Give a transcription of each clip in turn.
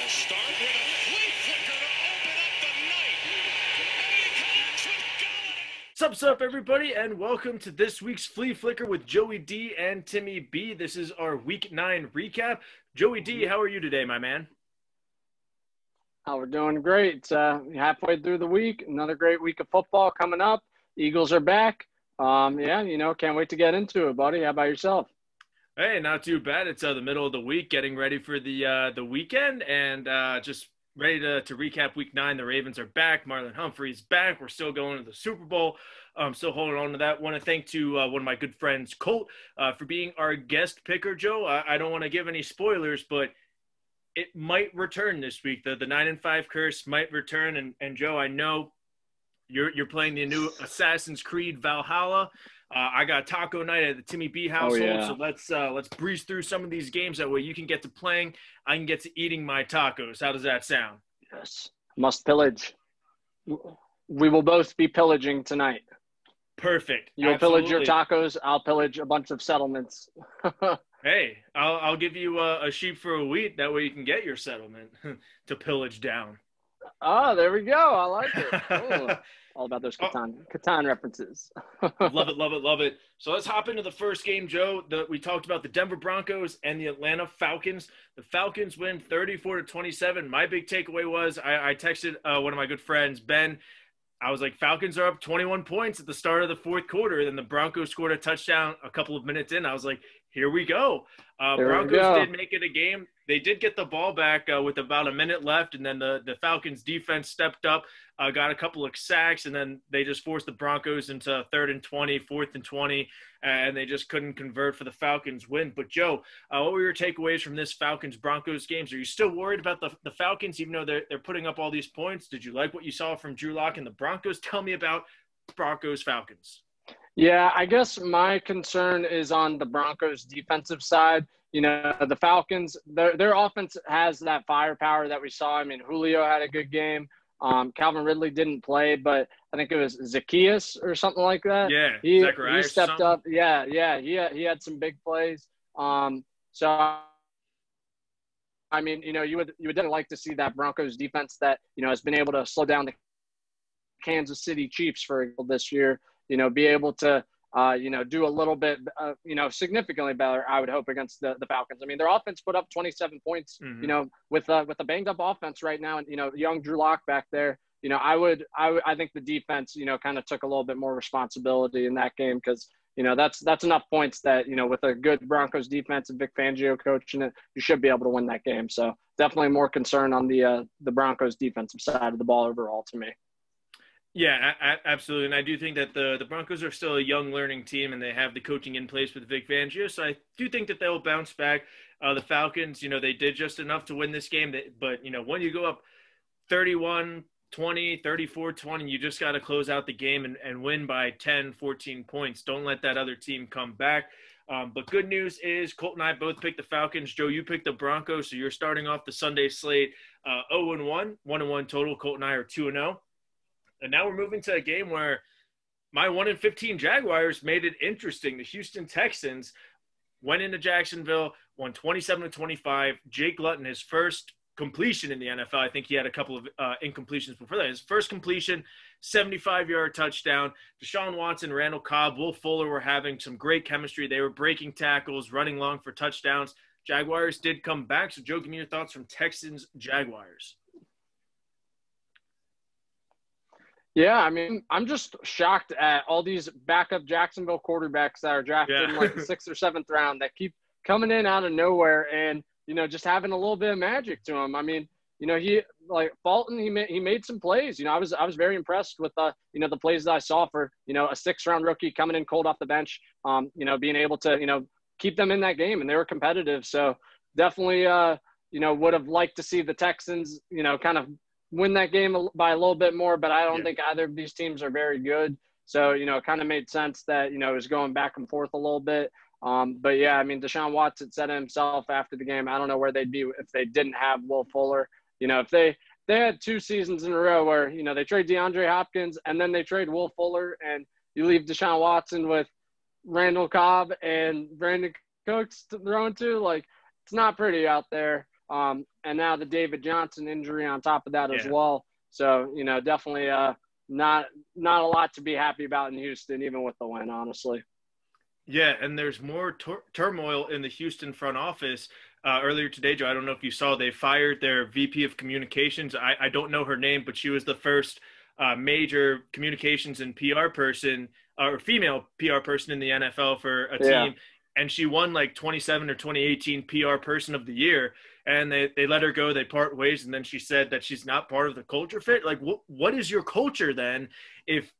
They'll start with a flea flicker to open up the night. And he connects with Galladay. Sup, everybody, and welcome to this week's Flea Flicker with Joey D and Timmy B. This is our Week 9 recap. Joey D, how are you today, my man? Oh, we're doing great. Halfway through the week, another great week of football coming up. Eagles are back. Can't wait to get into it, buddy. How about yourself? Hey, not too bad. It's the middle of the week, getting ready for the weekend, and just ready to recap Week 9. The Ravens are back. Marlon Humphrey's back. We're still going to the Super Bowl. Still holding on to that. Want to thank to one of my good friends, Colt, for being our guest picker, Joe. I don't want to give any spoilers, but it might return this week. The 9-5 curse might return, and Joe, I know you're playing the new Assassin's Creed Valhalla. I got taco night at the Timmy B household, so let's breeze through some of these games. That way you can get to playing, I can get to eating my tacos. How does that sound? Yes. Must pillage. We will both be pillaging tonight. Perfect. You'll pillage your tacos. I'll pillage a bunch of settlements. Hey, I'll give you a sheep for a wheat. That way you can get your settlement to pillage down. Oh, there we go. I like it. All about those Catan references. Love it. So let's hop into the first game, Joe. We talked about the Denver Broncos and the Atlanta Falcons. The Falcons win 34-27. My big takeaway was I texted one of my good friends, Ben. I was like, Falcons are up 21 points at the start of the fourth quarter. Then the Broncos scored a touchdown a couple of minutes in. I was like, here we go. Broncos did make it a game. They did get the ball back with about a minute left, and then the Falcons defense stepped up, got a couple of sacks, and then they just forced the Broncos into 3rd and 20, 4th and 20, and they just couldn't convert for the Falcons win. But, Joe, what were your takeaways from this Falcons-Broncos games? Are you still worried about the Falcons, even though they're putting up all these points? Did you like what you saw from Drew Lock and the Broncos? Tell me about Broncos-Falcons. Yeah, I guess my concern is on the Broncos defensive side. You know, the Falcons, their offense has that firepower that we saw. I mean, Julio had a good game. Calvin Ridley didn't play, but I think it was Zacchaeus or something like that. Yeah, he stepped up. Yeah, he had some big plays. So I mean, you would definitely like to see that Broncos defense that has been able to slow down the Kansas City Chiefs for this year. Be able to, do a little bit, significantly better, I would hope, against the Falcons. I mean, their offense put up 27 points, with a banged up offense right now. And, young Drew Lock back there, I think the defense, kind of took a little bit more responsibility in that game because, that's enough points that, with a good Broncos defense and Vic Fangio coaching it, you should be able to win that game. So definitely more concern on the Broncos defensive side of the ball overall to me. Yeah, absolutely. And I do think that the Broncos are still a young learning team, and they have the coaching in place with Vic Fangio. So I do think that they'll bounce back. The Falcons, they did just enough to win this game. But, when you go up 31-20, 34-20, you just got to close out the game and win by 10, 14 points. Don't let that other team come back. But good news is Colt and I both picked the Falcons. Joe, you picked the Broncos. So you're starting off the Sunday slate 0-1, 1-1 total. Colt and I are 2-0. And now we're moving to a game where my 1-15 Jaguars made it interesting. The Houston Texans went into Jacksonville, won 27-25. Jake Luton, his first completion in the NFL. I think he had a couple of incompletions before that. His first completion, 75-yard touchdown. Deshaun Watson, Randall Cobb, Will Fuller were having some great chemistry. They were breaking tackles, running long for touchdowns. Jaguars did come back. So, Joe, give me your thoughts from Texans-Jaguars. Yeah, I mean, I'm just shocked at all these backup Jacksonville quarterbacks that are drafted in like the 6th or 7th round that keep coming in out of nowhere and, just having a little bit of magic to them. I mean, he like Fulton, he made some plays. I was very impressed with the plays that I saw for, a 6th-round rookie coming in cold off the bench, being able to, keep them in that game, and they were competitive. So definitely, would have liked to see the Texans, kind of win that game by a little bit more, but I don't think either of these teams are very good. So, it kind of made sense that, it was going back and forth a little bit. But yeah, I mean, Deshaun Watson said himself after the game, I don't know where they'd be if they didn't have Will Fuller. If they had 2 seasons in a row where, they trade DeAndre Hopkins and then they trade Will Fuller and you leave Deshaun Watson with Randall Cobb and Brandon Cooks throwing to, like, it's not pretty out there. And now the David Johnson injury on top of that as well. So, definitely not a lot to be happy about in Houston, even with the win, honestly. Yeah, and there's more turmoil in the Houston front office. Earlier today, Joe, I don't know if you saw, they fired their VP of communications. I don't know her name, but she was the first major communications and PR person, or female PR person in the NFL for a team. And she won like 27 or 2018 PR Person of the Year. And they let her go. They part ways. And then she said that she's not part of the culture fit. Like, what is your culture then if,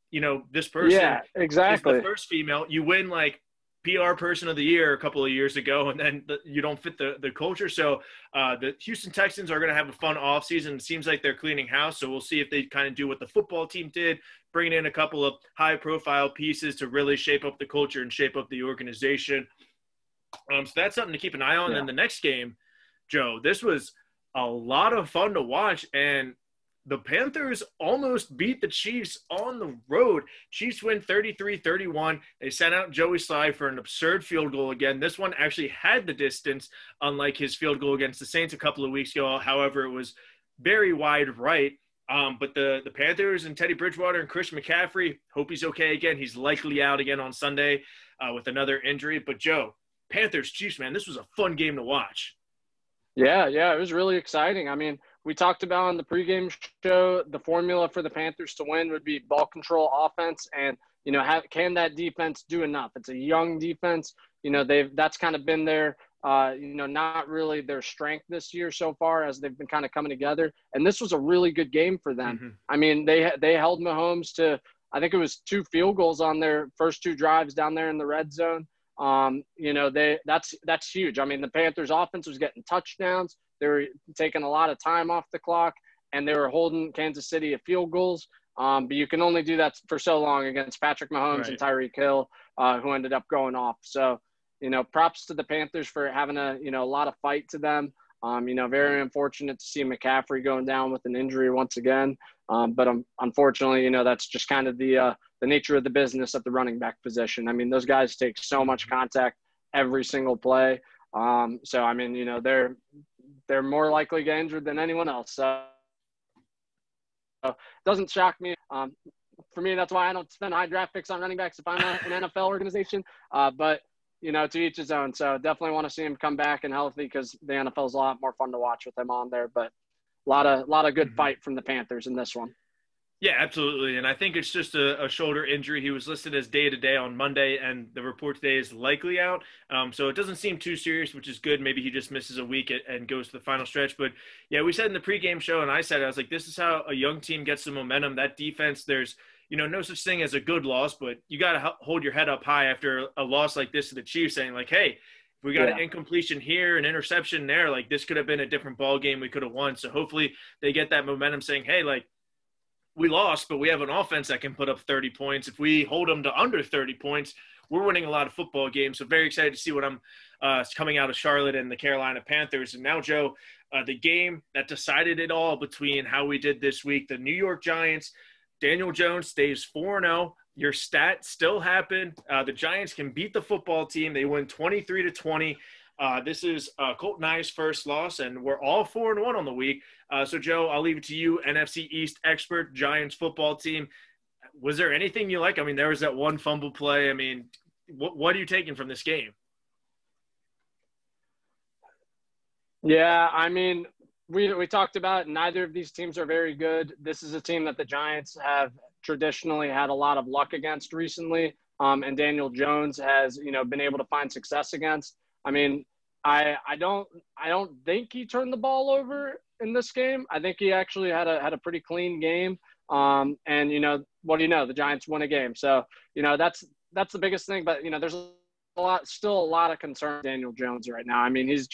this person is the first female, you win like PR Person of the Year a couple of years ago, and then you don't fit the culture. So the Houston Texans are going to have a fun offseason. It seems like they're cleaning house, so we'll see if they kind of do what the football team did, bringing in a couple of high-profile pieces to really shape up the culture and shape up the organization. So that's something to keep an eye on. And the next game, Joe, this was a lot of fun to watch, and the Panthers almost beat the Chiefs on the road. Chiefs win 33-31. They sent out Joey Slye for an absurd field goal again. This one actually had the distance, unlike his field goal against the Saints a couple of weeks ago. However, it was very wide right. But the Panthers and Teddy Bridgewater and Christian McCaffrey, hope he's okay again. He's likely out again on Sunday with another injury. But, Joe, Panthers, Chiefs, man, this was a fun game to watch. Yeah, it was really exciting. I mean, we talked about on the pregame show, the formula for the Panthers to win would be ball control offense. And, can that defense do enough? It's a young defense. That's kind of been their, not really their strength this year so far as they've been kind of coming together. And this was a really good game for them. Mm-hmm. I mean, they held Mahomes to, I think it was 2 field goals on their first 2 drives down there in the red zone. That's huge. I mean, the Panthers offense was getting touchdowns. They were taking a lot of time off the clock, and they were holding Kansas City at field goals. But you can only do that for so long against Patrick Mahomes and Tyreek Hill, who ended up going off. So, props to the Panthers for having a lot of fight to them. Very unfortunate to see McCaffrey going down with an injury once again. But unfortunately, that's just kind of the nature of the business at the running back position. I mean, those guys take so much contact every single play. So, I mean, they're more likely to get injured than anyone else. So it doesn't shock me. For me, that's why I don't spend high draft picks on running backs if I'm an NFL organization. But, to each his own. So definitely want to see him come back and healthy because the NFL is a lot more fun to watch with him on there. But a lot of good fight from the Panthers in this one. Yeah, absolutely. And I think it's just a shoulder injury. He was listed as day-to-day on Monday, and the report today is likely out. So it doesn't seem too serious, which is good. Maybe he just misses a week and goes to the final stretch. But, yeah, we said in the pregame show, and I said, I was like, this is how a young team gets some momentum. That defense, there's, no such thing as a good loss, but you got to hold your head up high after a loss like this to the Chiefs, saying, like, hey, if we got an incompletion here, an interception there, like this could have been a different ball game. We could have won. So hopefully they get that momentum saying, hey, like, we lost, but we have an offense that can put up 30 points. If we hold them to under 30 points, we're winning a lot of football games. So very excited to see what I'm coming out of Charlotte and the Carolina Panthers. And now, Joe, the game that decided it all between how we did this week, the New York Giants, Daniel Jones stays 4-0. Your stat still happened. The Giants can beat the football team. They win 23-20. This is Colt Nye's first loss, and we're all 4-1 on the week. So, Joe, I'll leave it to you, NFC East expert, Giants football team. Was there anything you like? I mean, there was that one fumble play. I mean, what are you taking from this game? Yeah, I mean, we talked about neither of these teams are very good. This is a team that the Giants have traditionally had a lot of luck against recently, and Daniel Jones has, been able to find success against. I mean, I don't think he turned the ball over in this game. I think he actually had a pretty clean game. And what do you know? The Giants won a game. So, that's the biggest thing. But, there's still a lot of concern with Daniel Jones right now. I mean, he's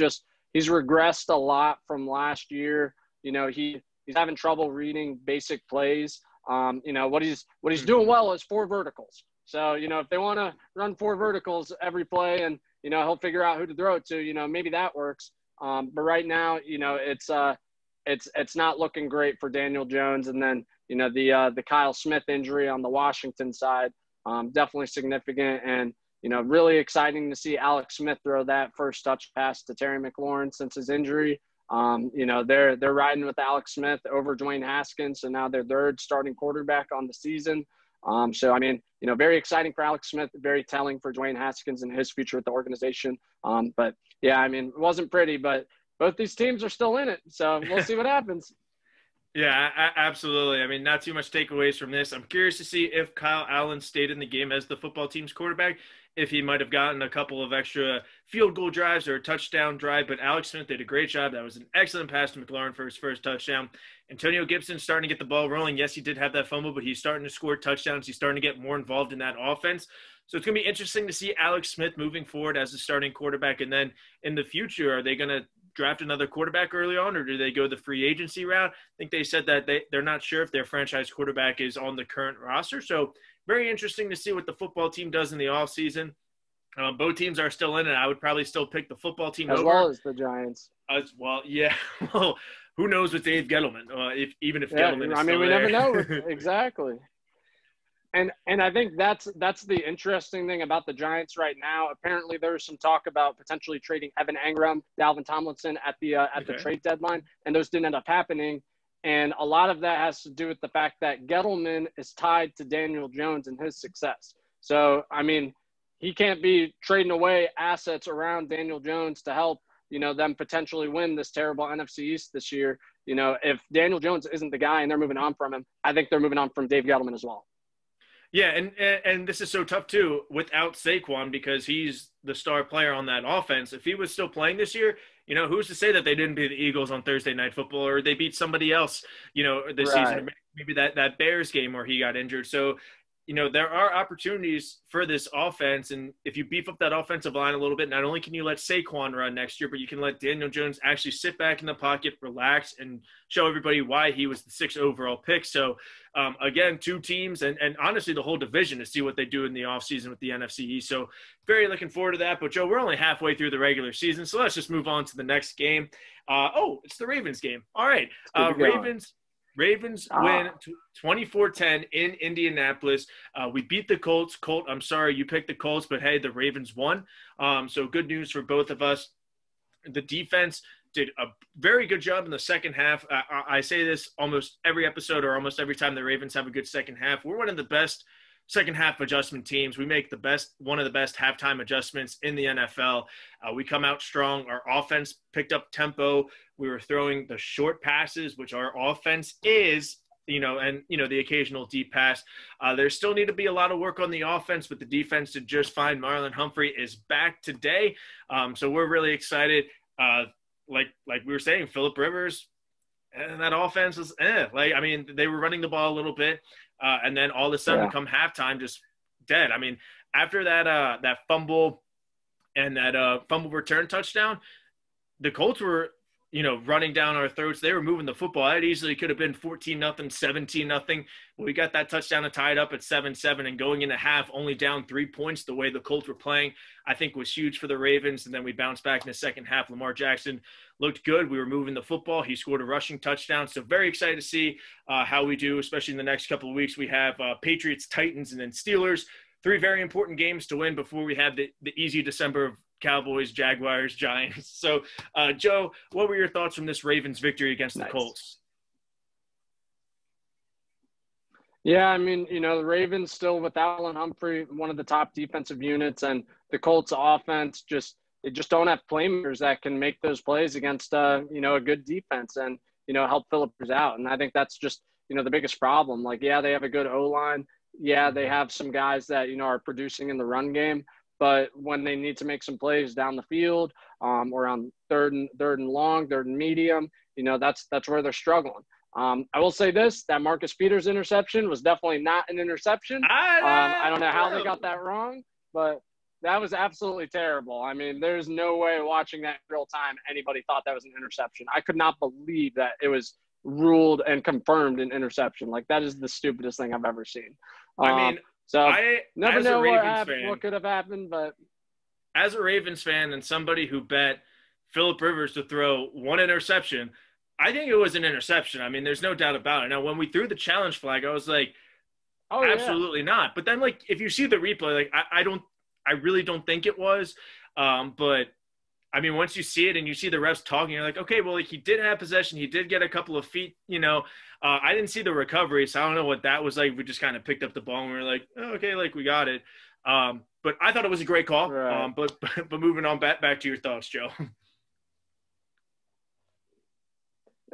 regressed a lot from last year. He's having trouble reading basic plays. What he's doing well is 4 verticals. So, if they want to run 4 verticals every play and, he'll figure out who to throw it to, maybe that works. But right now, it's not looking great for Daniel Jones. And then, the Kyle Smith injury on the Washington side, definitely significant. And, really exciting to see Alex Smith throw that first touch pass to Terry McLaurin since his injury. They're riding with Alex Smith over Dwayne Haskins, so now they're third starting quarterback on the season. Very exciting for Alex Smith, very telling for Dwayne Haskins and his future with the organization. It wasn't pretty, but both these teams are still in it, so we'll see what happens. Yeah, absolutely. I mean, not too much takeaways from this. I'm curious to see if Kyle Allen stayed in the game as the football team's quarterback, if he might have gotten a couple of extra field goal drives or a touchdown drive. But Alex Smith did a great job. That was an excellent pass to McLaurin for his first touchdown. Antonio Gibson starting to get the ball rolling. Yes, he did have that fumble, but he's starting to score touchdowns. He's starting to get more involved in that offense. So it's going to be interesting to see Alex Smith moving forward as the starting quarterback. And then in the future, are they going to draft another quarterback early on, or do they go the free agency route? I think they said that they're not sure if their franchise quarterback is on the current roster. So very interesting to see what the football team does in the offseason. Both teams are still in it. I would probably still pick the football team as over. well as the Giants. As well, yeah. Well, who knows with Dave Gettleman? Even if Gettleman is still we there. never know. Exactly. And I think that's the interesting thing about the Giants right now. Apparently, there's some talk about potentially trading Evan Engram, Dalvin Tomlinson at the trade deadline, and those didn't end up happening. And a lot of that has to do with the fact that Gettleman is tied to Daniel Jones and his success. So, he can't be trading away assets around Daniel Jones to help, them potentially win this terrible NFC East this year. If Daniel Jones isn't the guy and they're moving on from him, I think they're moving on from Dave Gettleman as well. Yeah, and this is so tough too without Saquon, because he's the star player on that offense. If he was still playing this year, who's to say that they didn't beat the Eagles on Thursday Night Football, or they beat somebody else, this season, maybe that Bears game where he got injured. So, there are opportunities for this offense, and if you beef up that offensive line a little bit, not only can you let Saquon run next year, but you can let Daniel Jones actually sit back in the pocket, relax, and show everybody why he was the 6th overall pick. So, again, two teams and honestly the whole division to see what they do in the offseason with the NFC East. So, very looking forward to that. But, Joe, we're only halfway through the regular season, so let's just move on to the next game. It's the Ravens game. All right, Ravens win 24-10 in Indianapolis. We beat the Colts. I'm sorry you picked the Colts, but hey, the Ravens won. So good news for both of us. The defense did a very good job in the second half. I say this almost every episode or almost every time the Ravens have a good second half. We're one of the best second half adjustment teams. We make one of the best halftime adjustments in the NFL. We come out strong. Our offense picked up tempo. We were throwing the short passes, which our offense is, the occasional deep pass. There still need to be a lot of work on the offense, but the defense did just fine. Marlon Humphrey is back today. So we're really excited. Like we were saying, Phillip Rivers and that offense was they were running the ball a little bit. And then all of a sudden, come halftime, just dead. After that fumble and that fumble return touchdown, the Colts were, running down our throats. They were moving the football. It easily could have been 14-0, 17-0. We got that touchdown to tie it up at 7-7, and going into half, only down 3 points. The way the Colts were playing, I think, was huge for the Ravens. And then we bounced back in the second half. Lamar Jackson looked good. We were moving the football. He scored a rushing touchdown. So very excited to see how we do, especially in the next couple of weeks. We have Patriots, Titans, and then Steelers. 3 very important games to win before we have the easy December of Cowboys, Jaguars, Giants. So, Joe, what were your thoughts from this Ravens victory against the Colts? Yeah, the Ravens still without Marlon Humphrey, one of the top defensive units, and the Colts offense they just don't have playmakers that can make those plays against a good defense and help Phillip Rivers out. And I think that's just the biggest problem. They have a good O-line. Yeah, they have some guys that are producing in the run game. But when they need to make some plays down the field, or on third and long, third and medium, that's where they're struggling. I will say this: that Marcus Peters interception was definitely not an interception. I don't know how they got that wrong, but that was absolutely terrible. There's no way watching that in real time anybody thought that was an interception. I could not believe that it was ruled and confirmed an interception. That is the stupidest thing I've ever seen. So I never know what could have happened, but as a Ravens fan and somebody who bet Phillip Rivers to throw one interception, I think it was an interception. There's no doubt about it. Now, when we threw the challenge flag, I was like, absolutely not. But then, if you see the replay, I really don't think it was. But I mean, once you see it and you see the refs talking, you're like, okay, well, like, he did have possession. He did get a couple of feet, I didn't see the recovery, so I don't know what that was like. We just kind of picked up the ball and we were like, oh, okay, like, we got it. But I thought it was a great call. Right. But moving on back to your thoughts, Joe.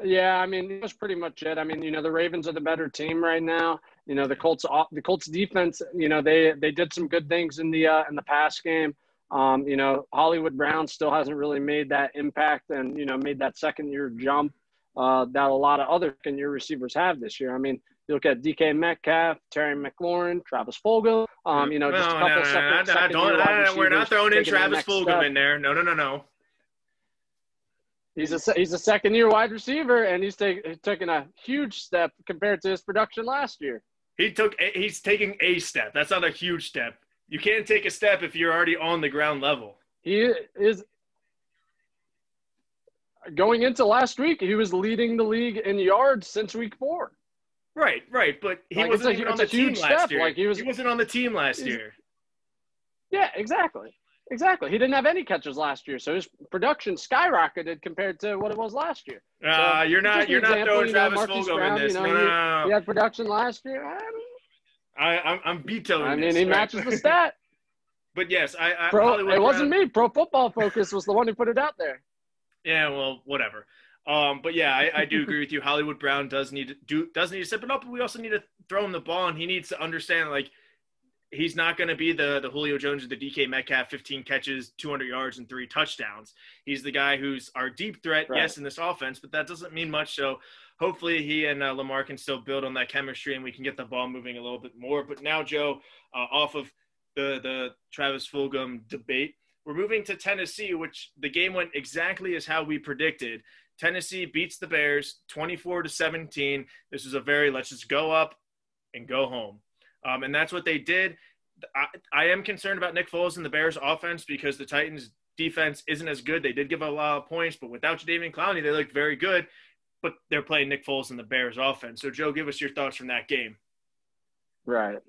Yeah, I mean, that's pretty much it. I mean, the Ravens are the better team right now. The Colts defense, they did some good things in the pass game. Hollywood Brown still hasn't really made that impact and, made that second-year jump that a lot of other second-year receivers have this year. I mean, you look at DK Metcalf, Terry McLaurin, Travis Fulgham, just a couple second-year wide receivers. We're not throwing in Travis Fulgham in there. No. He's a second-year wide receiver, and he's taken a huge step compared to his production last year. He's taking a step. That's not a huge step. You can't take a step if you're already on the ground level. He is going into last week. He was leading the league in yards since week 4. Right. But he wasn't even on the team last year. He wasn't on the team last year. Yeah, exactly. He didn't have any catches last year, so his production skyrocketed compared to what it was last year. You're not throwing Travis Fulgham in this. No. He had production last year. I'm vetoing this. He matches the stat. But yes, it wasn't me. Pro Football Focus was the one who put it out there. Yeah, well, whatever. But yeah, I do agree with you. Hollywood Brown does need to step it up, but we also need to throw him the ball, and he needs to understand, like, he's not going to be the Julio Jones or the DK Metcalf, 15 catches, 200 yards, and 3 touchdowns. He's the guy who's our deep threat, right, yes, in this offense, but that doesn't mean much. So hopefully he and Lamar can still build on that chemistry and we can get the ball moving a little bit more. But now, Joe, off of the Travis Fulgham debate, we're moving to Tennessee, which the game went exactly as how we predicted. Tennessee beats the Bears 24-17. This was a very let's just go up and go home. And that's what they did. I am concerned about Nick Foles and the Bears offense because the Titans defense isn't as good. They did give a lot of points, but without Jadeveon Clowney, they looked very good. But they're playing Nick Foles and the Bears offense. So, Joe, give us your thoughts from that game. Right.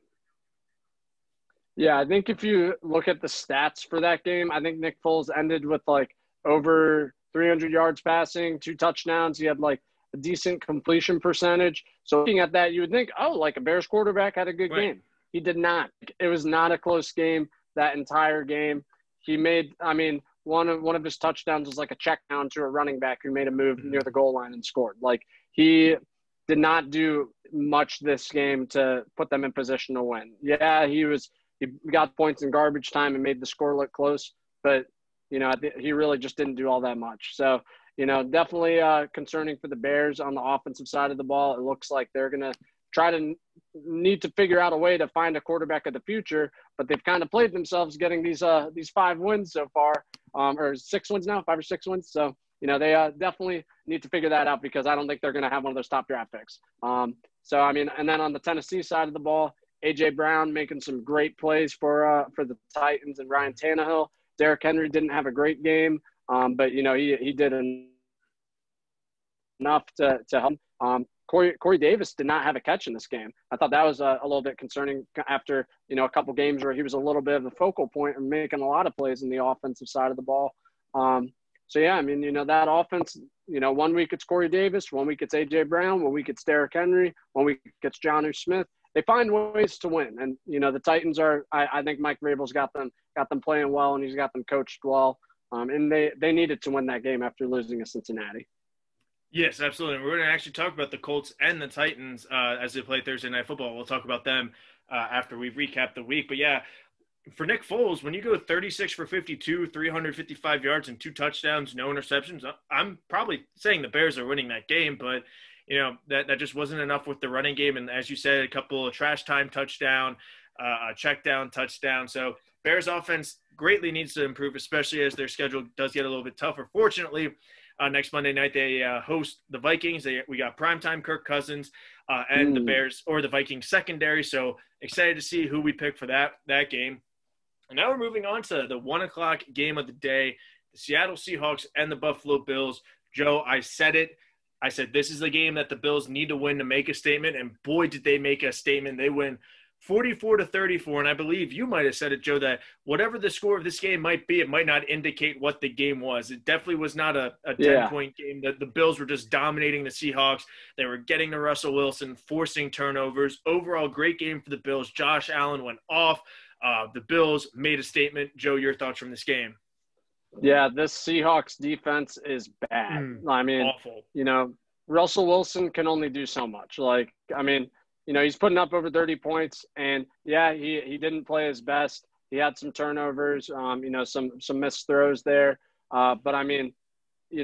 Yeah, I think if you look at the stats for that game, I think Nick Foles ended with like over 300 yards passing, 2 touchdowns. He had like a decent completion percentage. So looking at that, you would think, oh, like a Bears quarterback had a good game. He did not. It was not a close game that entire game. He made, one of his touchdowns was like a check down to a running back who made a move near the goal line and scored. Like, he did not do much this game to put them in position to win. Yeah, he got points in garbage time and made the score look close, but he really just didn't do all that much. So, definitely concerning for the Bears on the offensive side of the ball. It looks like they're going to try to need to figure out a way to find a quarterback of the future, but they've kind of played themselves getting these 5 wins so far, or 6 wins now, 5 or 6 wins. So, they definitely need to figure that out because I don't think they're going to have one of those top draft picks. And then on the Tennessee side of the ball, A.J. Brown making some great plays for the Titans and Ryan Tannehill. Derrick Henry didn't have a great game, but, he did enough to help. Corey Davis did not have a catch in this game. I thought that was a little bit concerning after, a couple games where he was a little bit of the focal point and making a lot of plays in the offensive side of the ball. That offense, 1 week it's Corey Davis, 1 week it's A.J. Brown, 1 week it's Derrick Henry, 1 week it's Jonnu Smith. They find ways to win. And, the Titans are – I think Mike Vrabel's got them playing well and he's got them coached well. And they needed to win that game after losing to Cincinnati. Yes, absolutely. We're going to actually talk about the Colts and the Titans as they play Thursday Night Football. We'll talk about them after we recap the week. But, yeah, for Nick Foles, when you go 36 for 52, 355 yards and 2 touchdowns, no interceptions, I'm probably saying the Bears are winning that game. But, that just wasn't enough with the running game. And as you said, a couple of trash time touchdown, a check down touchdown. So Bears offense greatly needs to improve, especially as their schedule does get a little bit tougher. Fortunately, next Monday night, they host the Vikings. We got primetime Kirk Cousins and the Bears or the Vikings secondary. So excited to see who we pick for that game. And now we're moving on to the 1:00 game of the day, the Seattle Seahawks and the Buffalo Bills. Joe, I said it. I said this is the game that the Bills need to win to make a statement, and boy, did they make a statement. They win 44-34. And I believe you might have said it, Joe, that whatever the score of this game might be, it might not indicate what the game was. It definitely was not a 10-point game. The Bills were just dominating the Seahawks. They were getting to Russell Wilson, forcing turnovers. Overall, great game for the Bills. Josh Allen went off. The Bills made a statement. Joe, your thoughts from this game? Yeah, this Seahawks defense is bad. I mean, awful. Russell Wilson can only do so much. He's putting up over 30 points, and yeah, he didn't play his best. He had some turnovers, some missed throws there. But I mean, you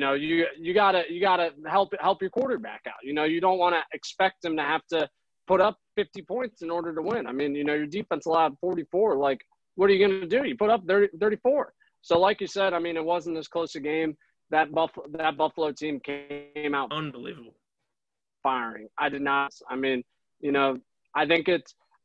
gotta help your quarterback out. You don't want to expect him to have to put up 50 points in order to win. I mean, your defense allowed 44. Like, what are you going to do? You put up 34. So like you said, I mean, it wasn't as close a game. That Buffalo team came out unbelievable, firing. I did not. I mean, I think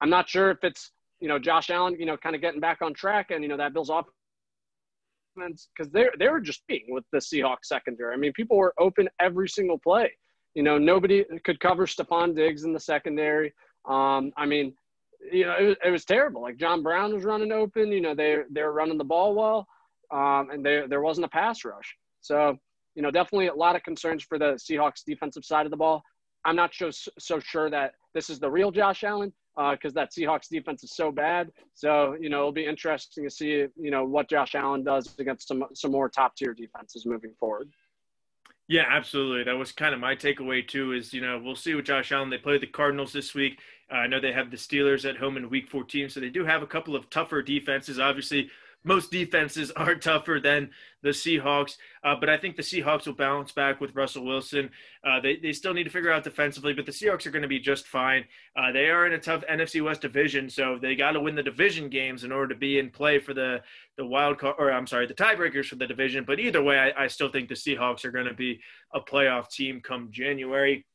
I'm not sure if it's, Josh Allen, kind of getting back on track and, that Bills offense, because they were just beating with the Seahawks secondary. I mean, people were open every single play. Nobody could cover Stephon Diggs in the secondary. I mean, it was terrible. Like, John Brown was running open. They were running the ball well, and there wasn't a pass rush. So, definitely a lot of concerns for the Seahawks defensive side of the ball. I'm not so sure that this is the real Josh Allen, because that Seahawks defense is so bad. So, it'll be interesting to see, what Josh Allen does against some more top-tier defenses moving forward. Yeah, absolutely. That was kind of my takeaway too, is, we'll see with Josh Allen. They play the Cardinals this week. I know they have the Steelers at home in week 14, so they do have a couple of tougher defenses. Obviously, most defenses are tougher than the Seahawks, but I think the Seahawks will bounce back with Russell Wilson. They still need to figure out defensively, but the Seahawks are going to be just fine. They are in a tough NFC West division, so they got to win the division games in order to be in play for the wild card, or I'm sorry, the tiebreakers for the division. But either way, I still think the Seahawks are going to be a playoff team come January.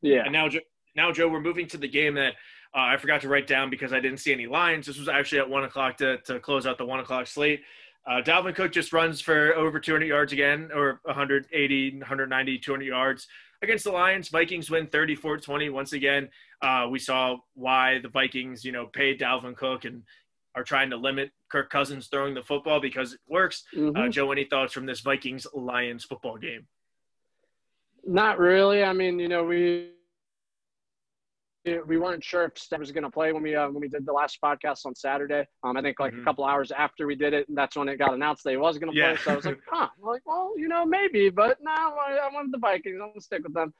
Yeah. And now, Joe, we're moving to the game that I forgot to write down because I didn't see any lines. This was actually at 1 o'clock to close out the 1 o'clock slate. Dalvin Cook just runs for over 200 yards again, or 180, 190, 200 yards against the Lions. Vikings win 34-20. Once again, we saw why the Vikings, paid Dalvin Cook and are trying to limit Kirk Cousins throwing the football because it works. Mm-hmm. Joe, any thoughts from this Vikings-Lions football game? Not really. I mean, we weren't sure if Steph was going to play when we did the last podcast on Saturday. I think a couple hours after we did it, and that's when it got announced that he was going to play. So I was like, maybe, but no, I wanted the Vikings. I'm going to stick with them.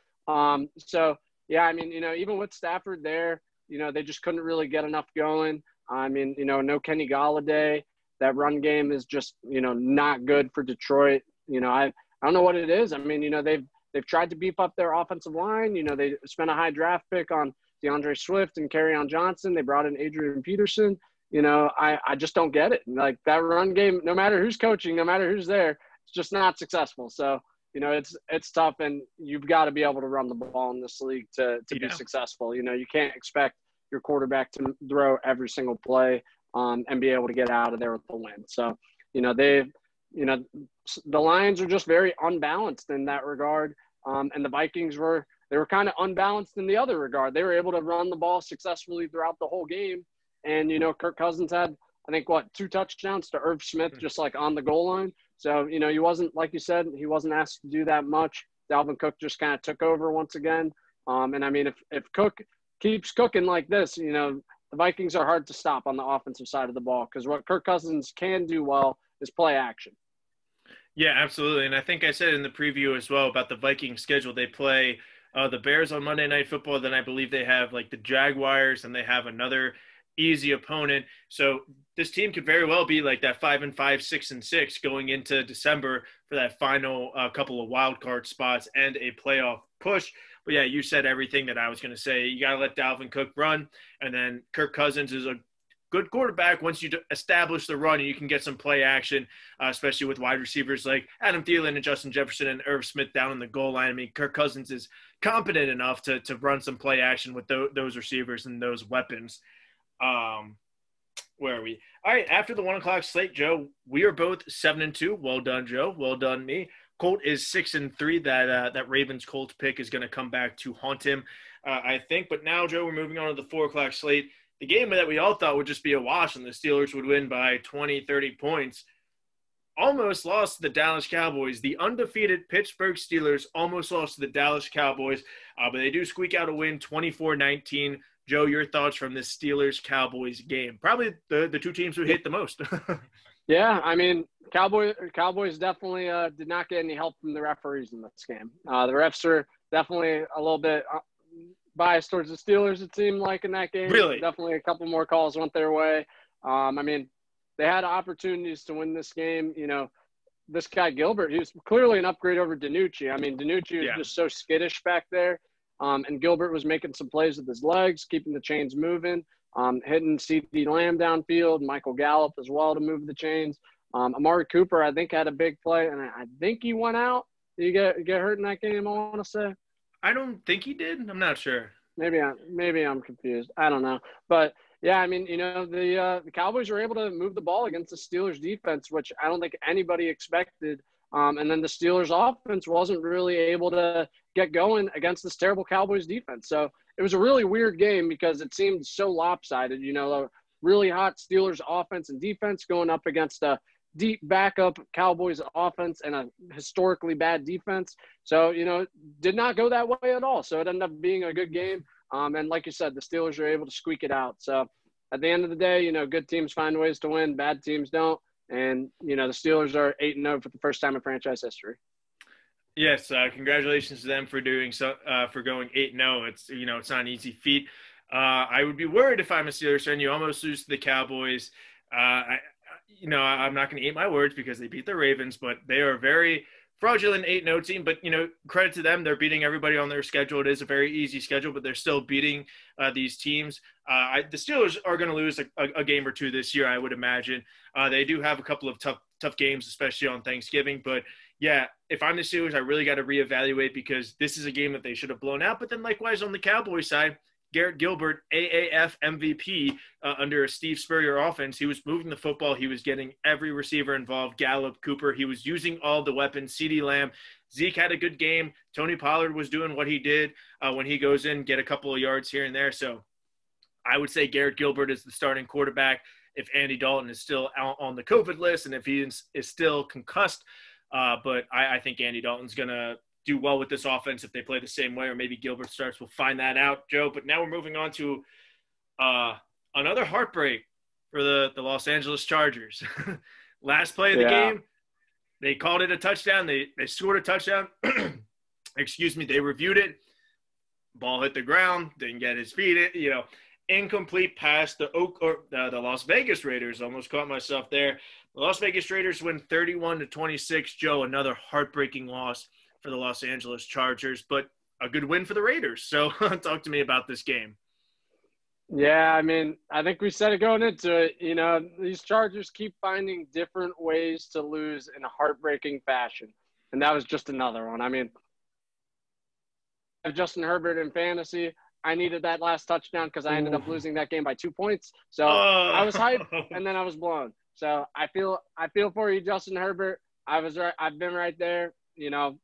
So yeah, I mean, even with Stafford there, they just couldn't really get enough going. I mean, no Kenny Golladay. That run game is just, not good for Detroit. I don't know what it is. I mean, they've tried to beef up their offensive line. They spent a high draft pick on DeAndre Swift and Kerryon Johnson. They brought in Adrian Peterson. I just don't get it. Like, that run game, no matter who's coaching, no matter who's there, it's just not successful. So, it's tough, and you've got to be able to run the ball in this league to be successful. You can't expect your quarterback to throw every single play and be able to get out of there with the win. So, the Lions are just very unbalanced in that regard. And the Vikings were kind of unbalanced in the other regard. They were able to run the ball successfully throughout the whole game. And, Kirk Cousins had, I think, 2 touchdowns to Irv Smith, just like on the goal line. So, he wasn't, like you said, he wasn't asked to do that much. Dalvin Cook just kind of took over once again. And I mean, if Cook keeps cooking like this, the Vikings are hard to stop on the offensive side of the ball, because what Kirk Cousins can do well is play action. Yeah, absolutely. And I think I said in the preview as well about the Vikings schedule. They play the Bears on Monday Night Football. Then I believe they have the Jaguars, and they have another easy opponent. So this team could very well be like that 5-5, 6-6 going into December for that final couple of wild card spots and a playoff push. But yeah, you said everything that I was going to say. You got to let Dalvin Cook run, and then Kirk Cousins is a good quarterback once you establish the run and you can get some play action, especially with wide receivers like Adam Thielen and Justin Jefferson and Irv Smith down on the goal line. I mean, Kirk Cousins is competent enough to run some play action with those receivers and those weapons. Where are we? All right, after the 1 o'clock slate, Joe, we are both 7-2. Well done, Joe. Well done, me. Colt is 6-3. That Ravens Colts pick is going to come back to haunt him, I think. But now, Joe, we're moving on to the 4 o'clock slate. the game that we all thought would just be a wash and the Steelers would win by 20, 30 points, almost lost to the Dallas Cowboys. The undefeated Pittsburgh Steelers almost lost to the Dallas Cowboys, but they do squeak out a win 24-19. Joe, your thoughts from this Steelers-Cowboys game? Probably the two teams who hit the most. Yeah, I mean, Cowboys definitely did not get any help from the referees in this game. The refs are definitely a little bit biased towards the Steelers, it seemed like, in that game. Really? Definitely a couple more calls went their way. I mean, they had opportunities to win this game. You know, this guy Gilbert, he was clearly an upgrade over DiNucci. I mean, DiNucci was just so skittish back there. And Gilbert was making some plays with his legs, keeping the chains moving, hitting CeeDee Lamb downfield, Michael Gallup as well to move the chains. Amari Cooper, I think, had a big play, and I think he went out. Did he get hurt in that game, I want to say? I don't think he did. I'm not sure. Maybe I'm confused. I don't know. But, yeah, I mean, you know, the Cowboys were able to move the ball against the Steelers' defense, which I don't think anybody expected. And then the Steelers' offense wasn't really able to get going against this terrible Cowboys defense. So it was a really weird game because it seemed so lopsided. You know, a really hot Steelers offense and defense going up against a deep backup Cowboys offense and a historically bad defense. So, you know, did not go that way at all. So it ended up being a good game. And like you said, the Steelers were able to squeak it out. So at the end of the day, you know, good teams find ways to win, bad teams don't. And, you know, the Steelers are 8-0 for the first time in franchise history. Yes, congratulations to them for doing so. For going 8-0. It's, you know, it's not an easy feat. I would be worried if I'm a Steelers fan. You almost lose to the Cowboys. I'm not going to eat my words because they beat the Ravens, but they are a very fraudulent 8-0 team. But, you know, credit to them. They're beating everybody on their schedule. It is a very easy schedule, but they're still beating these teams. The Steelers are going to lose a game or two this year, I would imagine. They do have a couple of tough games, especially on Thanksgiving. But, yeah, if I'm the Steelers, I really got to reevaluate because this is a game that they should have blown out. But then likewise on the Cowboys side, Garrett Gilbert, AAF MVP under a Steve Spurrier offense. He was moving the football. He was getting every receiver involved, Gallup, Cooper. He was using all the weapons, CeeDee Lamb. Zeke had a good game. Tony Pollard was doing what he did when he goes in, get a couple of yards here and there. So I would say Garrett Gilbert is the starting quarterback if Andy Dalton is still out on the COVID list and if he is still concussed. But I think Andy Dalton's going to do well with this offense if they play the same way, or maybe Gilbert starts. We'll find that out, Joe. But now we're moving on to another heartbreak for the Los Angeles Chargers. Last play of the game, they called it a touchdown. They scored a touchdown. Excuse me. They reviewed it. Ball hit the ground. Didn't get his feet. Incomplete pass. The Las Vegas Raiders, almost caught myself there. The Las Vegas Raiders win 31-26. Joe, another heartbreaking loss for the Los Angeles Chargers, but a good win for the Raiders. So talk to me about this game. Yeah, I mean, I think we said it going into it. You know, these Chargers keep finding different ways to lose in a heartbreaking fashion. And that was just another one. I mean, Justin Herbert in fantasy, I needed that last touchdown because I ended up losing that game by 2 points. So I was hyped and then I was blown. So I feel for you, Justin Herbert. I've been right there. You know,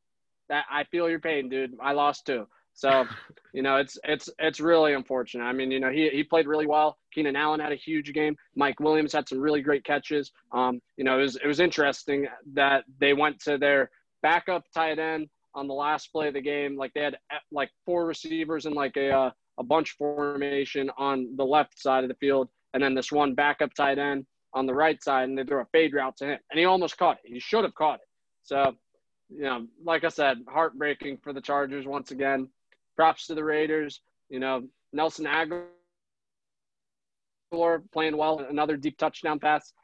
that I feel your pain, dude. I lost too. So, you know, it's really unfortunate. I mean, you know, he played really well. Keenan Allen had a huge game. Mike Williams had some really great catches. You know, it was interesting that they went to their backup tight end on the last play of the game. Like they had like 4 receivers in like a bunch formation on the left side of the field, and then this one backup tight end on the right side, and they threw a fade route to him, and he almost caught it. He should have caught it. So, you know, like I said, heartbreaking for the Chargers once again. Props to the Raiders. You know, Nelson Aguilar playing well, another deep touchdown pass.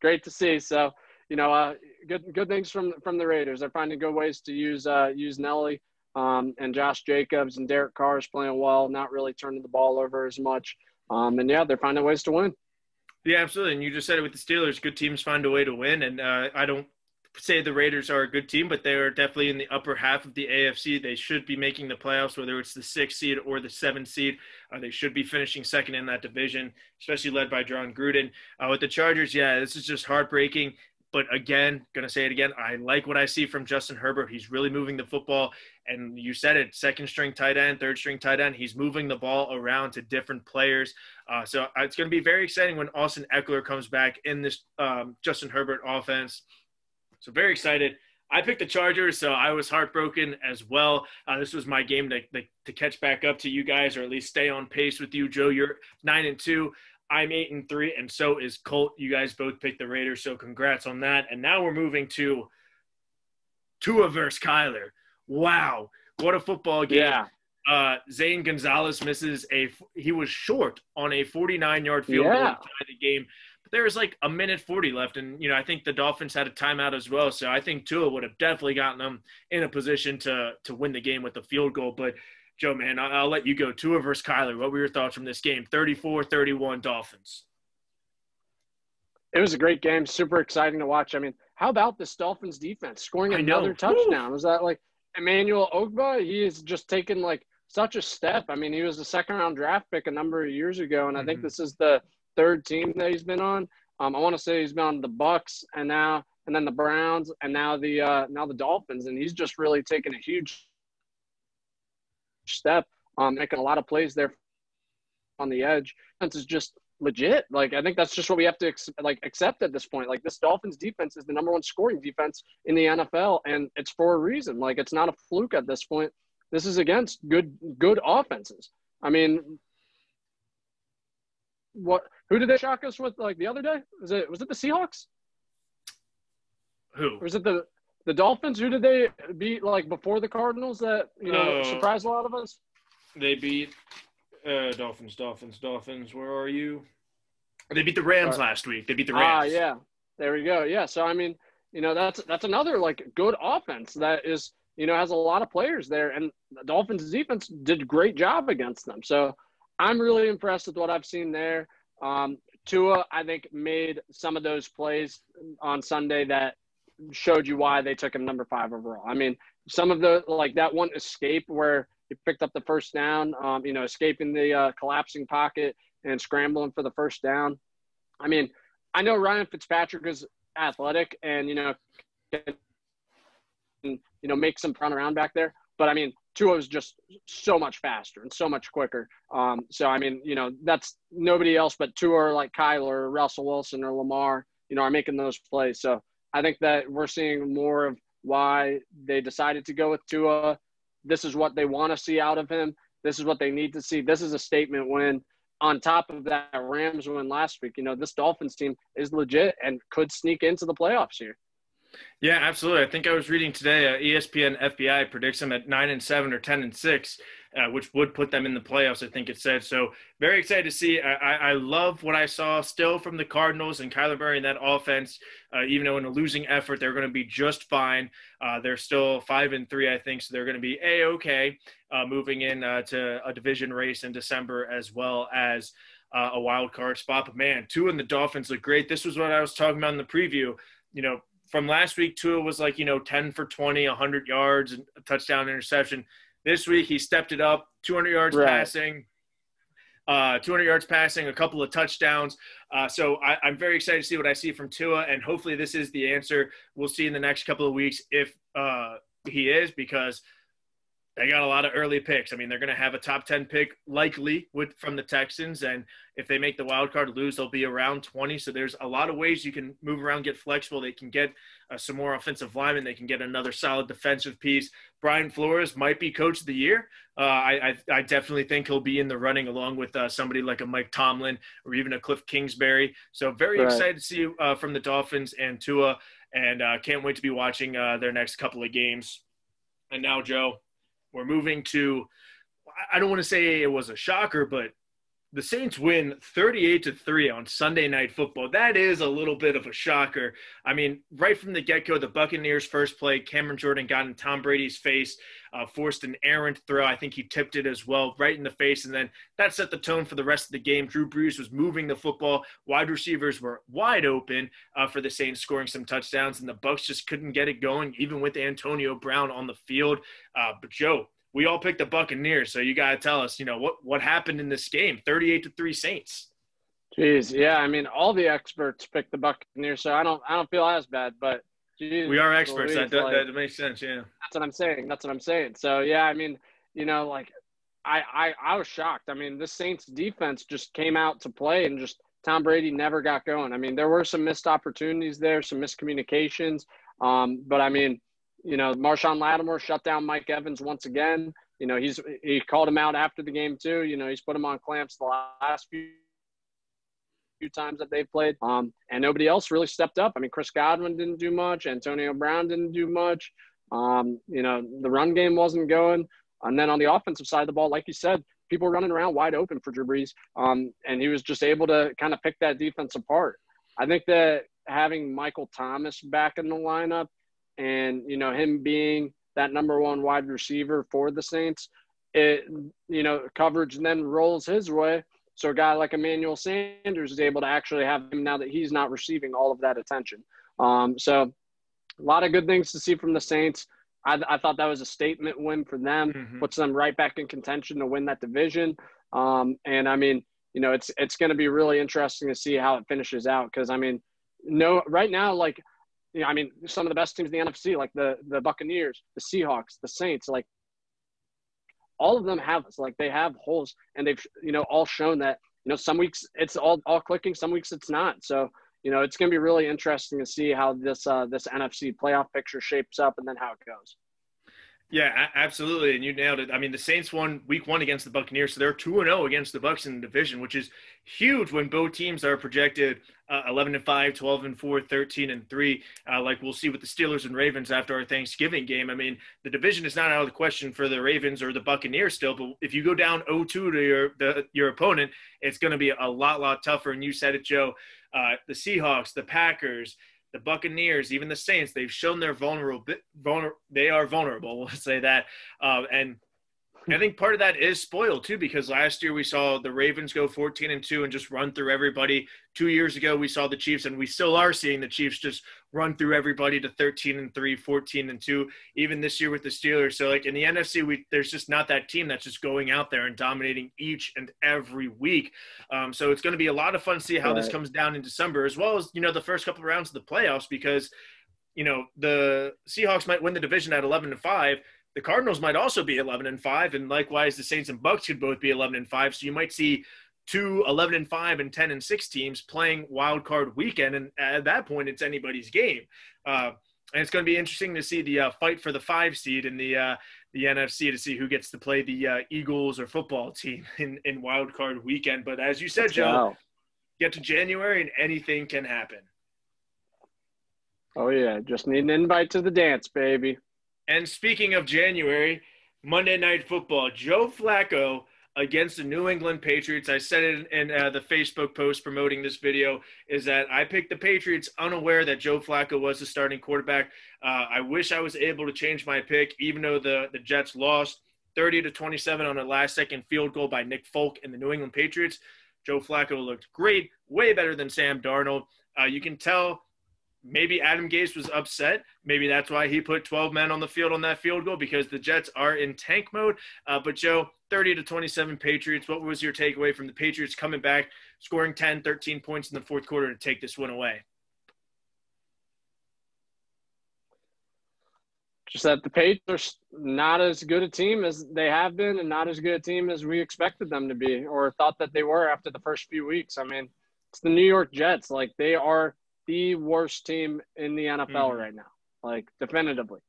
Great to see. So, you know, good things from the Raiders. They're finding good ways to use Nelly and Josh Jacobs, and Derek Carr is playing well, not really turning the ball over as much. And, yeah, they're finding ways to win. Yeah, absolutely. And you just said it with the Steelers. Good teams find a way to win. And I don't say the Raiders are a good team, but they are definitely in the upper half of the AFC. They should be making the playoffs, whether it's the 6th seed or the 7th seed. They should be finishing second in that division, especially led by John Gruden. With the Chargers, yeah, this is just heartbreaking. But again, going to say it again, I like what I see from Justin Herbert. He's really moving the football. And you said it, second string tight end, third string tight end. He's moving the ball around to different players. So it's going to be very exciting when Austin Eckler comes back in this Justin Herbert offense. So very excited. I picked the Chargers, so I was heartbroken as well. This was my game to catch back up to you guys, or at least stay on pace with you. Joe, you're 9-2. I'm 8-3, and so is Colt. You guys both picked the Raiders, so congrats on that. And now we're moving to Tua versus Kyler. Wow, what a football game. Yeah. Zane Gonzalez misses he was short on a 49-yard field goal to tie the game. But there was like a minute 40 left, and I think the Dolphins had a timeout as well. So I think Tua would have definitely gotten them in a position to win the game with the field goal. But Joe, man, I'll let you go. Tua versus Kyler. What were your thoughts from this game? 34-31 Dolphins. It was a great game. Super exciting to watch. I mean, how about this Dolphins defense scoring another touchdown? Was that like Emmanuel Ogbah? He has just taken like such a step. I mean, he was a second-round draft pick a number of years ago, and I think this is the third team that he's been on. I want to say he's been on the Bucs and then the Browns and now the Dolphins, and he's just really taken a huge step, making a lot of plays there on the edge. This is just legit. Like, I think that's just what we have to accept at this point. Like, this Dolphins defense is the number one scoring defense in the NFL, and it's for a reason. Like, it's not a fluke at this point. This is against good offenses. I mean, who did they shock us with like the other day? Was it the Seahawks? Who? Or was it the Dolphins? Who did they beat like before the Cardinals that surprised a lot of us? They beat Dolphins. Where are you? They beat the Rams last week. They beat the Rams. Yeah. There we go. Yeah. So I mean, that's another like good offense that is has a lot of players there, and the Dolphins defense did a great job against them. So I'm really impressed with what I've seen there. Tua, I think, made some of those plays on Sunday that showed you why they took him number 5 overall. I mean, some of the like that one escape where he picked up the first down, escaping the collapsing pocket and scrambling for the first down. I mean, I know Ryan Fitzpatrick is athletic and can, make some run around back there, but I mean, Tua is just so much faster and so much quicker. So I mean, that's nobody else but Tua or like Kyler or Russell Wilson or Lamar, are making those plays. So I think that we're seeing more of why they decided to go with Tua. This is what they want to see out of him. This is what they need to see. This is a statement win. On top of that Rams win last week, this Dolphins team is legit and could sneak into the playoffs here. Yeah, absolutely. I think I was reading today, ESPN FBI predicts them at 9-7 or 10-6, which would put them in the playoffs, I think it said. So very excited to see. I love what I saw still from the Cardinals and Kyler Murray in that offense. Even though in a losing effort, they're going to be just fine. They're still 5-3, I think, so they're going to be A-okay moving in to a division race in December as well as a wild card spot. But, man, Tua and the Dolphins look great. This was what I was talking about in the preview. From last week, Tua was like, 10 for 20, 100 yards, and a touchdown interception. This week, he stepped it up, 200 yards passing, a couple of touchdowns. So I'm very excited to see what I see from Tua, and hopefully this is the answer. We'll see in the next couple of weeks if he is, because they got a lot of early picks. I mean, they're going to have a top 10 pick likely from the Texans, and if they make the wild card lose, they'll be around 20. So there's a lot of ways you can move around, get flexible. They can get some more offensive linemen. They can get another solid defensive piece. Brian Flores might be coach of the year. I definitely think he'll be in the running along with somebody like a Mike Tomlin or even a Cliff Kingsbury. So very excited to see from the Dolphins and Tua, and can't wait to be watching their next couple of games. And now, Joe, we're moving to, I don't want to say it was a shocker, but the Saints win 38-3 on Sunday Night Football. That is a little bit of a shocker. I mean, right from the get-go, the Buccaneers' first play, Cameron Jordan got in Tom Brady's face, forced an errant throw. I think he tipped it as well, right in the face, and then that set the tone for the rest of the game. Drew Brees was moving the football. Wide receivers were wide open for the Saints, scoring some touchdowns, and the Bucs just couldn't get it going, even with Antonio Brown on the field. But, Joe, we all picked the Buccaneers, so you got to tell us, what happened in this game, 38-3 Saints. Jeez, yeah, I mean, all the experts picked the Buccaneers, so I don't feel as bad, but We are experts. Louise, That makes sense. Yeah. That's what I'm saying. That's what I'm saying. So yeah, I mean, like I was shocked. I mean, the Saints defense just came out to play and just Tom Brady never got going. I mean, there were some missed opportunities there, some miscommunications. But I mean, Marshawn Lattimore shut down Mike Evans once again. He called him out after the game too. He's put him on clamps the last few times that they've played. And nobody else really stepped up. I mean, Chris Godwin didn't do much. Antonio Brown didn't do much. The run game wasn't going. And then on the offensive side of the ball, like you said, people were running around wide open for Drew Brees. And he was just able to kind of pick that defense apart. I think that having Michael Thomas back in the lineup and, him being that number one wide receiver for the Saints, coverage then rolls his way. So a guy like Emmanuel Sanders is able to actually have him now that he's not receiving all of that attention. So a lot of good things to see from the Saints. I thought that was a statement win for them, puts them right back in contention to win that division. And I mean, it's going to be really interesting to see how it finishes out. Cause I mean, right now, like, some of the best teams in the NFC, like the Buccaneers, the Seahawks, the Saints, like all of them have, they have holes and they've, all shown that, some weeks it's all clicking, some weeks it's not. So, it's going to be really interesting to see how this NFC playoff picture shapes up and then how it goes. Yeah, absolutely. And you nailed it. I mean, the Saints won week 1 against the Buccaneers, so they're 2-0 against the Bucs in the division, which is huge when both teams are projected 11-5, 12-4, 13-3. Like we'll see with the Steelers and Ravens after our Thanksgiving game. I mean, the division is not out of the question for the Ravens or the Buccaneers still, but if you go down 0-2 to your opponent, it's going to be a lot tougher. And you said it, Joe. The Seahawks, the Packers, the Buccaneers, even the Saints, they've shown they're vulnerable. They are vulnerable, we'll say that. And I think part of that is spoiled too, because last year we saw the Ravens go 14-2 and just run through everybody. 2 years ago, we saw the Chiefs, and we still are seeing the Chiefs just run through everybody to 13-3, 14-2, even this year with the Steelers. So like in the NFC, there's just not that team that's just going out there and dominating each and every week. So it's going to be a lot of fun to see how this comes down in December, as well as, the first couple of rounds of the playoffs, because, the Seahawks might win the division at 11-5. The Cardinals might also be 11-5, and likewise the Saints and Bucs could both be 11-5. So you might see 2 11-5 and 10-6 teams playing wild card weekend, and at that point it's anybody's game. And it's going to be interesting to see the fight for the 5 seed in the NFC to see who gets to play the Eagles or football team in wild card weekend. But as you said, Joe, get to January and anything can happen. Oh yeah, just need an invite to the dance, baby. And speaking of January, Monday Night Football, Joe Flacco against the New England Patriots. I said it in the Facebook post promoting this video, is that I picked the Patriots unaware that Joe Flacco was the starting quarterback. I wish I was able to change my pick, even though the Jets lost 30-27 on a last-second field goal by Nick Folk and the New England Patriots. Joe Flacco looked great, way better than Sam Darnold. You can tell maybe Adam Gase was upset. Maybe that's why he put 12 men on the field on that field goal, because the Jets are in tank mode. But, Joe, 30-27 Patriots. What was your takeaway from the Patriots coming back, scoring 10, 13 points in the fourth quarter to take this win away? Just that the Patriots are not as good a team as they have been and not as good a team as we expected them to be or thought that they were after the first few weeks. I mean, it's the New York Jets. Like, they are the worst team in the NFL right now, like definitively.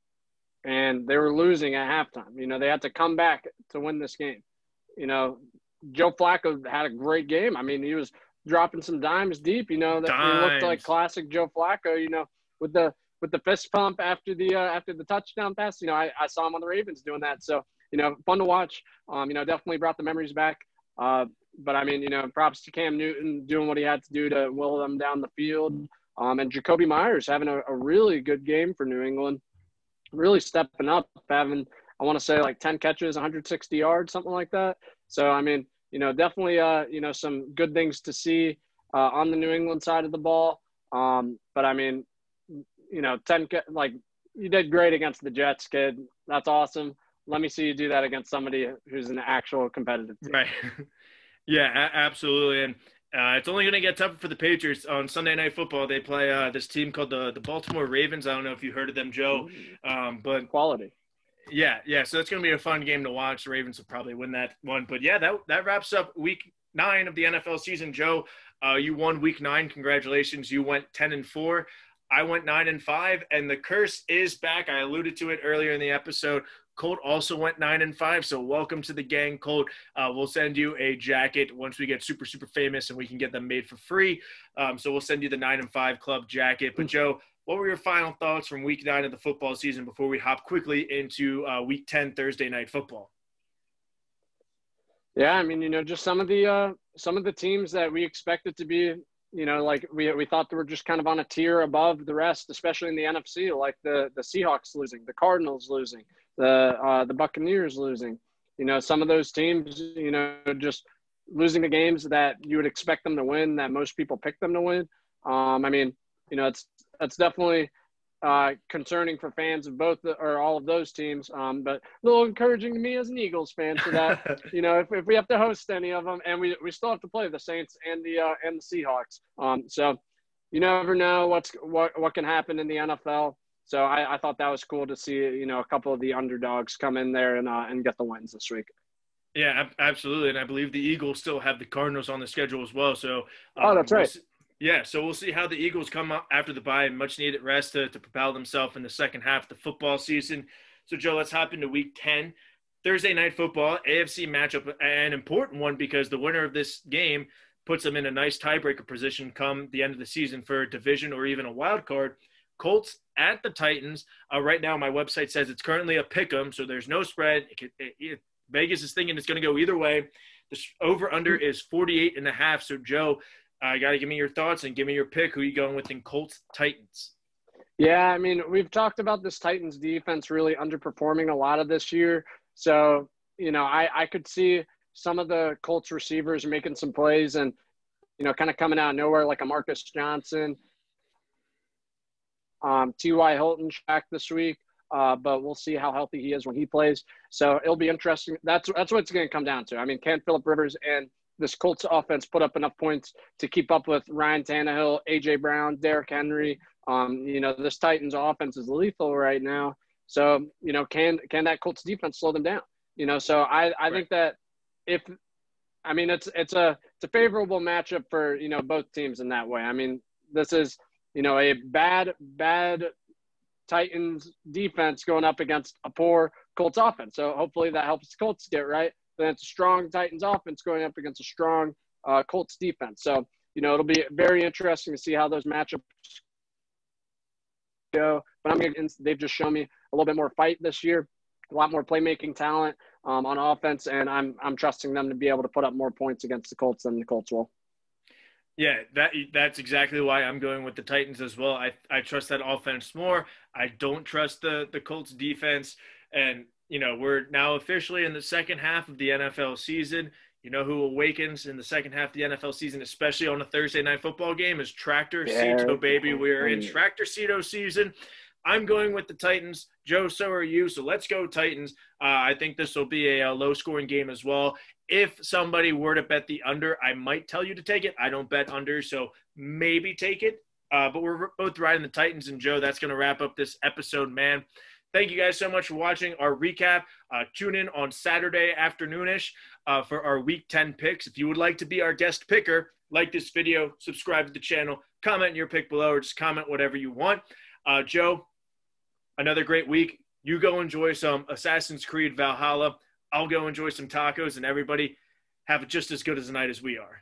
And they were losing at halftime. They had to come back to win this game. Joe Flacco had a great game. I mean, he was dropping some dimes deep, that he looked like classic Joe Flacco, with the fist pump after the touchdown pass. I saw him on the Ravens doing that. So, fun to watch. Definitely brought the memories back. But I mean, props to Cam Newton doing what he had to do to will them down the field. And Jacoby Myers having a really good game for New England, really stepping up, having, I want to say, like 10 catches, 160 yards, something like that. So, I mean, definitely, some good things to see on the New England side of the ball. But, I mean, 10, like, you did great against the Jets, kid. That's awesome. Let me see you do that against somebody who's an actual competitive team. Right. Yeah, absolutely. And It's only going to get tougher for the Patriots on Sunday Night Football. They play this team called the Baltimore Ravens. I don't know if you heard of them, Joe, but Quality. yeah. So it's going to be a fun game to watch. The Ravens will probably win that one. But yeah, that wraps up Week 9 of the NFL season. Joe, you won Week 9. Congratulations. You went 10-4. I went 9-5, and the curse is back. I alluded to it earlier in the episode. Colt also went 9-5, so welcome to the gang, Colt. We'll send you a jacket once we get super, super famous and we can get them made for free. So we'll send you the 9-5 club jacket. But Joe, what were your final thoughts from Week 9 of the football season before we hop quickly into Week 10 Thursday Night Football? Yeah, I mean, just some of the teams that we expected to be, like we thought they were just kind of on a tier above the rest, especially in the NFC, like the Seahawks losing, the Cardinals losing, the Buccaneers losing. Some of those teams, just losing the games that you would expect them to win, that most people pick them to win. I mean, it's definitely concerning for fans of both or all of those teams, but a little encouraging to me as an Eagles fan, so that if we have to host any of them, and we still have to play the Saints and the Seahawks, so you never know what can happen in the NFL. So I thought that was cool to see a couple of the underdogs come in there and get the wins this week. Yeah, absolutely, and I believe the Eagles still have the Cardinals on the schedule as well. So that's right. Yeah, so we'll see how the Eagles come up after the bye and much-needed rest to propel themselves in the second half of the football season. So, Joe, let's hop into Week 10. Thursday Night Football, AFC matchup, an important one because the winner of this game puts them in a nice tiebreaker position come the end of the season for a division or even a wild card. Colts at the Titans. Right now, my website says it's currently a pick-em, so there's no spread. Vegas is thinking it's going to go either way. The over-under is 48.5. So, Joe, you got to give me your thoughts and give me your pick. Who are you going with in Colts-Titans? Yeah, I mean, we've talked about this Titans defense really underperforming a lot of this year. So, I could see some of the Colts receivers making some plays and, kind of coming out of nowhere, like a Marcus Johnson. T.Y. Hilton back this week, but we'll see how healthy he is when he plays. So it'll be interesting. That's what it's going to come down to. I mean, can Phillip Rivers and this Colts offense put up enough points to keep up with Ryan Tannehill, A.J. Brown, Derrick Henry? This Titans offense is lethal right now. So, can that Colts defense slow them down? So I think that it's a favorable matchup for, both teams in that way. I mean, this is, a bad Titans defense going up against a poor Colts offense. So hopefully that helps the Colts get right. Then it's a strong Titans offense going up against a strong Colts defense. So, it'll be very interesting to see how those matchups go. But they've just shown me a little bit more fight this year, a lot more playmaking talent on offense, and I'm trusting them to be able to put up more points against the Colts than the Colts will. Yeah, that's exactly why I'm going with the Titans as well. I trust that offense more. I don't trust the Colts defense. And, we're now officially in the second half of the NFL season. You know who awakens in the second half of the NFL season, especially on a Thursday night football game, is Tractor Cito, baby. We're in Tractor Cito season. I'm going with the Titans. Joe, so are you. So let's go Titans. I think this will be a low-scoring game as well. If somebody were to bet the under, I might tell you to take it. I don't bet under, so maybe take it. But we're both riding the Titans. And, Joe, that's going to wrap up this episode, man. Thank you guys so much for watching our recap. Tune in on Saturday afternoonish for our Week 10 picks. If you would like to be our guest picker, like this video, subscribe to the channel, comment your pick below, or just comment whatever you want. Joe, another great week. You go enjoy some Assassin's Creed Valhalla. I'll go enjoy some tacos, and everybody have it just as good as a night as we are.